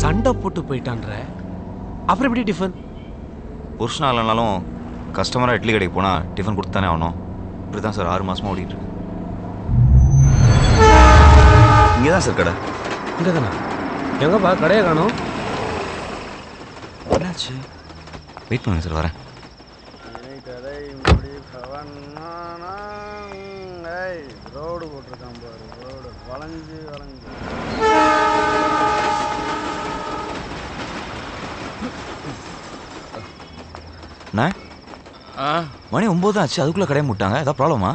சண்டை போட்டு போயிட்டான்ற அப்புறம் எப்படி டிஃபன்? புருஷனா இல்லைனாலும் கஸ்டமராக இட்லி கடைக்கு போனால் டிஃபன் கொடுத்து தானே ஆகணும். இப்படி தான் சார் 6 மாதமாக ஓடிட்டு இருக்கு. இங்கே தான் சார் கடை. இங்கே தானே? எங்கப்பா கடையை காணும்? என்னாச்சு? வெயிட் பண்ணுங்க சார், வரேன். ரோடு போட்டிருக்கான் பாரு, ரோடு வளைஞ்சு வளைஞ்சு. மணி 9 ஆச்சு, அதுக்குள்ளே கடையை முட்டாங்க. ஏதாவது ப்ராப்ளமா?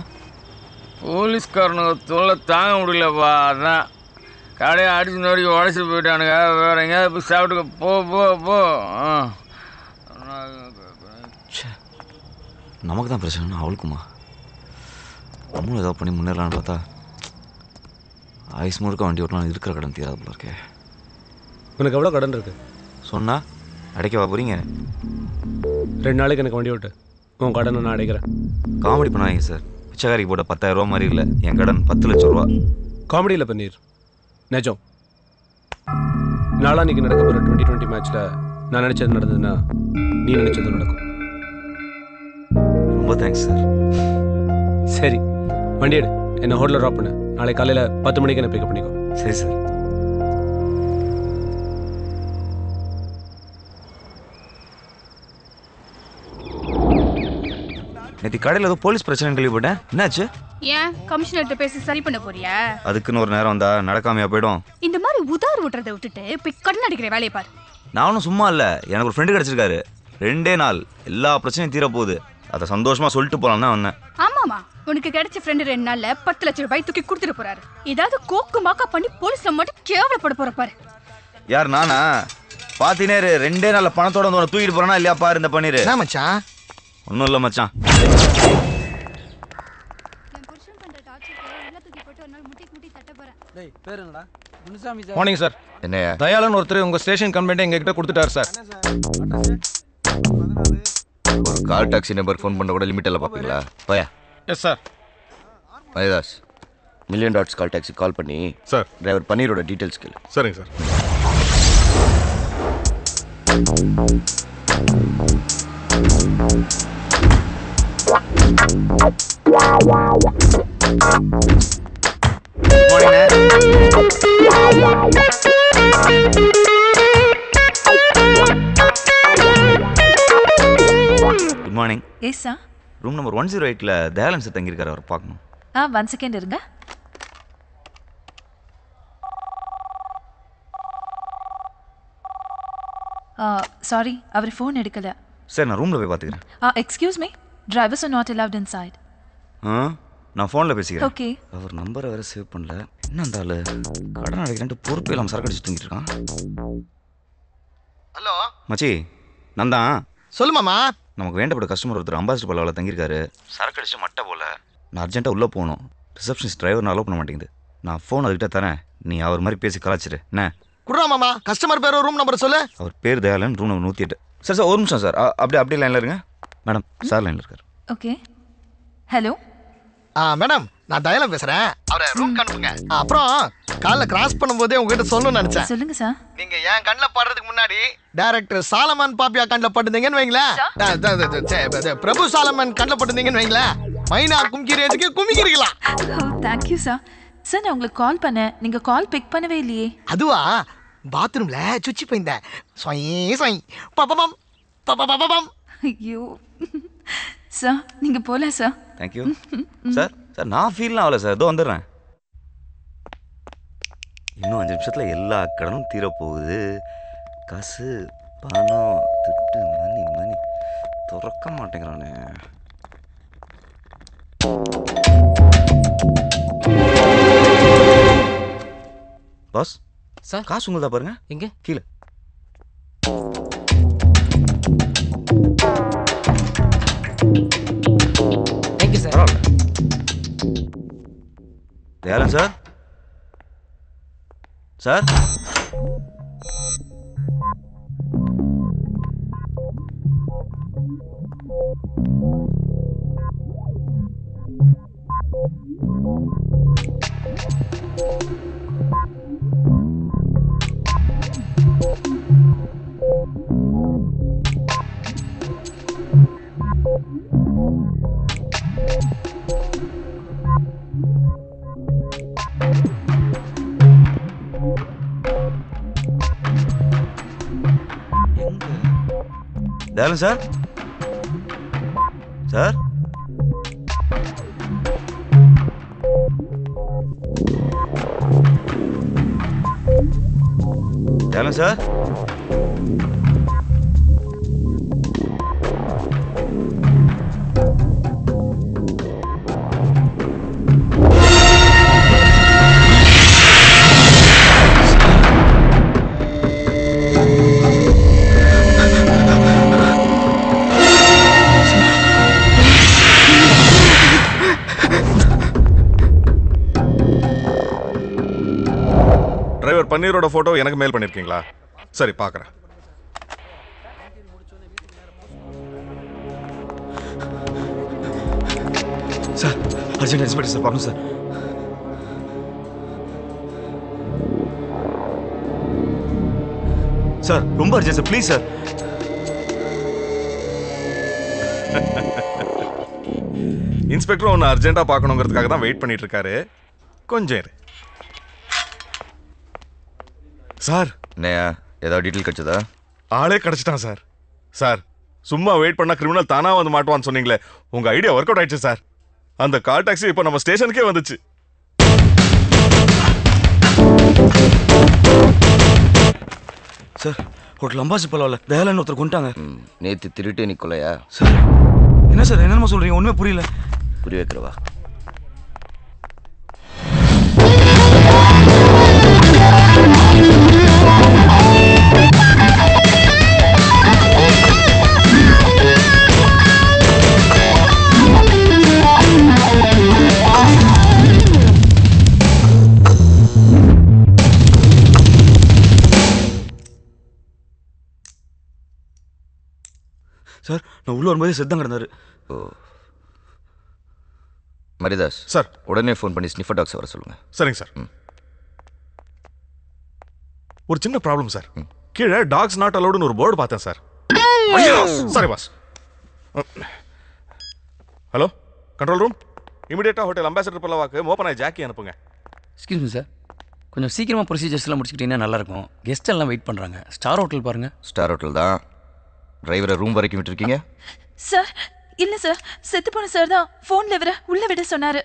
போலீஸ்காரனுங்க தொல்லை தாங்க முடியலப்பா. அதான் கடையை அடிச்சு நோடிக்கு உடச்சிட்டு போயிட்டானுங்க. வேற எங்கேயாவது போய் சாப்பிட்டுக்க. போ போ போ. நமக்கு தான் பிரச்சனை, அவளுக்குமா? நம்மளும் ஏதாவது பண்ணி முன்னேறலான்னு பார்த்தா ஐஸ் முழுக்க வண்டி ஓட்டலாம் இருக்கிற கடன் தீராது போல இருக்கே. உனக்கு எவ்வளோ கடன் இருக்கு? சொன்னால் அடைக்கவா போகிறீங்க? 2 நாளைக்கு எனக்கு வண்டி ஓட்டு, உன் கடனை நான் அடைக்கிறேன். காமெடி பண்ணாதீங்க சார். பிச்சைக்காரிக்கு போட்ட 10,000 ரூபா மாதிரி இல்லை, என் கடன் 10 லட்சம் ரூபா. காமெடியில் பண்ணீர் நிஜம். நாளான்னைக்கு நடக்க போகிற 2020 மேட்ச்சில் நான் நினச்சது நடந்ததுன்னா நீ நினச்சது நடக்கும். ரொம்ப தேங்க்ஸ் சார். சரி, வண்டி எடு, என்னை ஹோட்டலில் ட்ராப் பண்ணு. நாளை காலையில் 10 மணிக்கு என்ன பிக்கப் பண்ணிக்கோ. சரி சார். நேற்று கடையில் ஏதோ போலீஸ் பிரச்சனை கேள்விப்பட்டேன். என்னாச்சு? ஏன் கமிஷனர்கிட்ட பேசி சரி பண்ண போறியா? அதுக்குன்னு ஒரு நேரம் வந்தா நடக்காமையா போயிடும். இந்த மாதிரி உதார் விட்டுறதை விட்டுட்டு போய் கடன் அடிக்கிற வேலையை பாரு. நான் ஒன்றும் சும்மா இல்லை, எனக்கு ஒரு ஃப்ரெண்டு கிடச்சிருக்காரு. 2 நாள் எல்லா பிரச்சனையும் தீரப்போகுது. அதை சந்தோஷமா சொல்லிட்டு போகலாம் தான் வந்தேன். ஆமாமா, உனக்கு கிடைச்ச ஃப்ரெண்டு 2 நாள்ல 10 லட்சம் ரூபாய் தூக்கி கொடுத்துட்டு போறாரு. ஏதாவது கோக்கு மாக்கா பண்ணி போலீஸ்ல மட்டும் கேவலப்பட போற பாரு. யார் நானா? பாத்தினே 2 நாள்ல பணத்தோட வந்து தூக்கிட்டு போறானா இல்லையா பாரு. இந்த பண்ணிரு. என்ன மச்சான்? ஒன்றும் இல்லை மச்சான். Morning sir. என்னையா? தயாளன் ஒருத்தர் உங்க ஸ்டேஷன் கம்ப்ளைண்ட் எங்ககிட்ட கொடுத்துட்டாரு சார். ஒரு கால் டாக்ஸி நம்பர் ஃபோன் பண்ண கூட லிமிட் எல்லாம் பார்ப்பீங்களா? போயா. Yes sir. Mayadas, million dots call taxi call பண்ணி சார் டிரைவர் பன்னீரோட டீட்டெயில்ஸ் கேளு. சரிங்க sir. Good morning. Yes sir. Room number 108ல தயாளன் சார் தங்கியிருக்காரு, அவர் பார்க்கணும். 1 செகண்ட் இருங்க. சாரி, அவர் ஃபோன் எடுக்கல. சார் நான் ரூமில் போய் பார்த்துக்கிறேன். Excuse me, drivers are not allowed inside. நான் ஃபோனில் பேசிக்கிறேன். ஓகே. அவர் நம்பரை வேறு சேவ் பண்ணல. என்ன அந்த ஆளு கடன் அடைக்கிறேன்ட்டு பொறுப்பே இல்லாமல் சரக்கு அடிச்சு தூங்கிட்டு இருக்கான். ஹலோ மச்சி, நான் தான். சொல்லு மாமா. நமக்கு வேண்டப்பட்ட கஸ்டமர் ஒருத்தர் அம்பாசிடர் பல்லாவில் தங்கியிருக்காரு. சரக்கு அடிச்சு மட்டை போல. நான் அர்ஜென்ட்டாக உள்ளே போகணும். ரிசப்ஷனிஸ்ட் டிரைவர் நான் அலோவ் பண்ண மாட்டேங்குது. நான் ஃபோன் அதுக்கிட்ட தரேன், நீ அவர் மாதிரி பேசி கலாச்சிரு. என்ன குடுறா மாமா, கஸ்டமர் பேர் ரூம் நம்பர் சொல்லு. அவர் பேர் Dayalan, room number 108. Sir sir ஒரு நிமிஷம் சார், அப்படியே லைனில் இருங்க. மேடம் சார் லைனில் இருக்கார். ஓகே. ஹலோ மேடம், நான் தயாளன் பேசுறேன். அவரை ரூம் அனுப்புங்க. அப்புறம் காலைல கிராஸ் பண்ணும்போதே உங்ககிட்ட சொல்லணும்னு நினைச்சேன். சொல்லுங்க சார். நீங்க என் கண்ணில் படுறதுக்கு முன்னாடி டைரக்டர் சாலமன் பாப்பியா கண்ணில் பட்டுந்தீங்கன்னு வைங்களேன். பிரபு சாலமன் கண்ணில் பட்டுந்தீங்கன்னு வைங்களேன். மைனா கும்கிரேஜுக்கு குமிக்கிறீங்களா? Thank you sir. சார் நான் உங்களுக்கு கால் பண்ணேன், நீங்க கால் பிக் பண்ணவே இல்லையே. அதுவா, பாத்ரூம்ல சுச்சி போயிருந்தேன். ஐயோ சார், நீங்க போலாம் சார். Thank you sir. சார் நான் ஃபீல்லாம் ஆகல சார், இதோ வந்துடுறேன். இன்னும் 5 நிமிஷத்தில் எல்லா கடனும் தீரப்போகுது. காசு பணம் திட்டு மணி திறக்க மாட்டேங்கிறானே. பாஸ் சார், காசு உங்களுதா பாருங்க. எங்கே? கீழே. Thank you sir. பரவாயில்ல. Dayalan sir. Sir Dayalan sir sir Dayalan sir driver பன்னீரோட போட்டோ எனக்கு மெயில் பண்ணிருக்கீங்களா? சரி பார்க்குறேன். சார் அர்ஜென்ட் இன்ஸ்பெக்டர் சார் பார்க்கணும் சார். சார் ரொம்ப urgent sir, please sir. Inspector ஒன்று அர்ஜென்ட்டாக பார்க்கணுங்கிறதுக்காக தான் வெயிட் பண்ணிட்டு இருக்காரு. கொஞ்சம் இரு. சார் என்னையா ஏதாவது டீட்டெயில் கிடைச்சதா? ஆளே கிடச்சிட்டான் சார். சார் சும்மா வெயிட் பண்ணால் கிரிமினல் தானாக வந்து மாட்டுவான்னு சொன்னீங்களே, உங்கள் ஐடியா ஒர்க் அவுட் ஆயிடுச்சு சார். அந்த கால் டாக்ஸி இப்போ நம்ம ஸ்டேஷனுக்கே வந்துச்சு. சார் ஹோட்டல் அம்பாசி பரவாயில்ல, தயாலன் ஒருத்தர் கொண்டாங்க. நேற்று திருட்டு நீ கொலையா? சார் என்ன சார் என்னென்னமோ சொல்கிறீங்க, ஒன்றுமே புரியல. புரிய வைக்கிறவா? சார் நான் உள்ள வரும்போது செத்தம் கிடந்தாரு. ஓ மரிதாஸ் சார் உடனே ஃபோன் பண்ணி ஸ்னிஃபர் டாக்ஸ் வர சொல்லுங்கள். சரிங்க சார். ஒரு சின்ன ப்ராப்ளம் சார். கீழே டாக்ஸ் நாட் அலோடுன்னு ஒரு போர்டு பார்த்தேன் sir. Sorry boss. Hello control room, இமீடியட்டாக ஹோட்டல் அம்பாசிடர் பல்லவாக்கு மோப்பனாய் ஜாக்கி அனுப்புங்க. எக்ஸ்கியூஸ் மீ சார், கொஞ்சம் சீக்கிரமாக ப்ரொசீஜர்ஸ்லாம் முடிச்சுக்கிட்டீங்கன்னா நல்லாயிருக்கும். கெஸ்ட் எல்லாம் வெயிட் பண்ணுறாங்க. ஸ்டார் ஹோட்டல் பாருங்கள். ஸ்டார் ஹோட்டல் தான். டிரைவரை ரூம் வரைக்கும் விட்டுருக்கீங்க? சார் இல்ல சார், செத்து போன சார் தான் ஃபோன்ல இவரை உள்ள விட சொன்னாரு.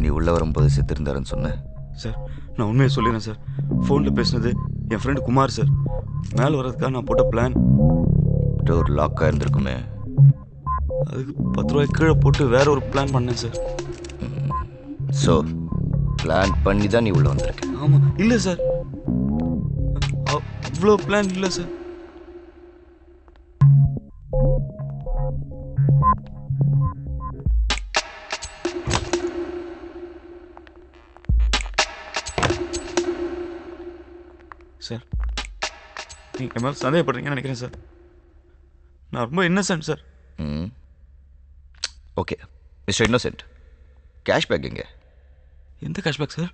நீ உள்ள வரும்போது செத்து இருந்தாருன்னு சொன்ன. சார் நான் உண்மையை சொல்லிடுறேன் சார். ஃபோனில் பேசினது என் ஃப்ரெண்டு குமார் சார். மேலே வர்றதுக்காக நான் போட்ட பிளான். டோர் லாக்காக இருந்திருக்குமே, அதுக்கு 10 ரூபாய் கீழே போட்டு வேற ஒரு பிளான் பண்ணேன் சார். ஸோ பிளான் பண்ணி தான் நீ உள்ள வந்திருக்க? ஆமாம். இல்லை சார், அவ்வளோ பிளான் இல்லை சார். சார் நீங்கள் என் மேலே சந்தேகப்படுறீங்கன்னு நினைக்கிறேன் சார். நான் ரொம்ப Innocent sir. Okay mister innocent, cashback எங்கே? எந்த கேஷ்பேக் சார்?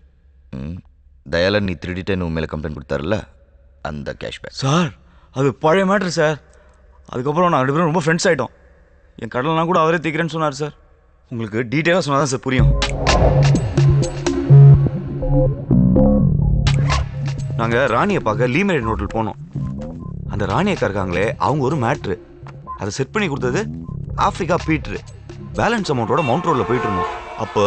தயாலன் நீ திருடிட்டேன்னு உன் மேலே கம்ப்ளைண்ட் கொடுத்தாருல்ல, அந்த கேஷ்பேக். சார் அது பழைய மேட்ரு சார். அதுக்கப்புறம் நான் 2 பேரும் ரொம்ப ஃப்ரெண்ட்ஸ் ஆகிட்டோம். என் கடலாம் கூட அவரே தீக்கிறேன்னு சொன்னார் சார். உங்களுக்கு டீட்டெயிலாக சொன்னால் தான் சார் புரியும். நாங்கள் ராணியை பார்க்க லீமரேட் ஹோட்டல் போனோம். அந்த ராணி அக்கா இருக்காங்களே, அவங்க ஒரு மேட்ரு அதை செட் பண்ணி கொடுத்தது ஆஃப்ரிக்கா பீட்ரு. பேலன்ஸ் அமௌண்ட்டோட மவுண்ட் ரோடில் போயிட்டு இருந்தோம். அப்போ